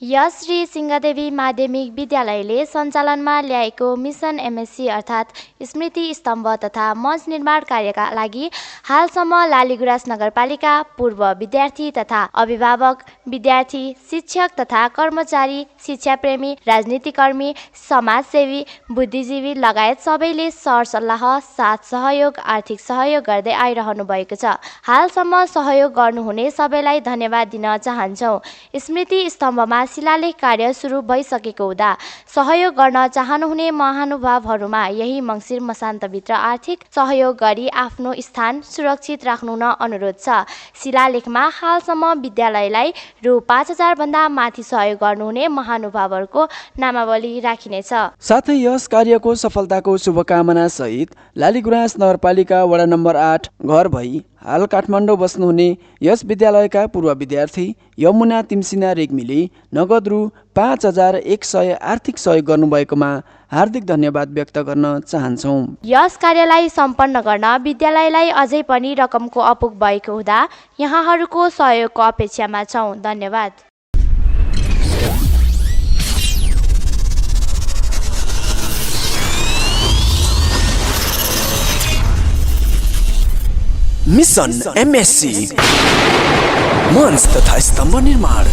यस श्री सिंहदेवी माध्यमिक विद्यालयले सञ्चालनमा ल्याएको मिसन एमएससी अर्थात् स्मृति स्तम्भ तथा मञ्च निर्माण कार्यका लागि हालसम्म लालीगुराँस नगरपालिका पूर्व विद्यार्थी तथा अभिभावक, विद्यार्थी, शिक्षक तथा कर्मचारी, शिक्षाप्रेमी, राजनीतिकर्मी, समाजसेवी, बुद्धिजीवी लगायत सबैले सरसल्लाह, साथ सहयोग, आर्थिक सहयोग गर्दै आइरहनु भएको छ। हालसम्म सहयोग गर्नुहुने सबैलाई धन्यवाद दिन चाहन्छौँ। स्मृति स्तम्भमा शिलालेख कार्य सुरु भइसकेको हुँदा सहयोग गर्न चाहनुहुने महानुभावहरूमा यही मङ्सिर मसान्तभित्र आर्थिक सहयोग गरी आफ्नो स्थान सुरक्षित राख्नु न अनुरोध छ। शिलालेखमा हालसम्म विद्यालयलाई रु 5,000 भन्दा माथि सहयोग गर्नुहुने महानुभावहरूको नामावली राखिनेछ। साथै यस कार्यको सफलताको शुभकामना सहित लालीगुराँस नगरपालिका वडा नम्बर 8 घर भई हाल काठमाडौँ बस्नुहुने यस विद्यालयका पूर्व विद्यार्थी यमुना तिमसिना रेग्मीले नगद रु 5,100 आर्थिक सहयोग गर्नुभएकोमा हार्दिक धन्यवाद व्यक्त गर्न चाहन्छौँ। यस कार्यलाई सम्पन्न गर्न विद्यालयलाई अझै पनि रकमको अपुग भएको हुँदा यहाँहरूको सहयोगको अपेक्षामा छौँ। धन्यवाद। मिसन एमएससी मञ्च तथा स्तम्भ निर्माण।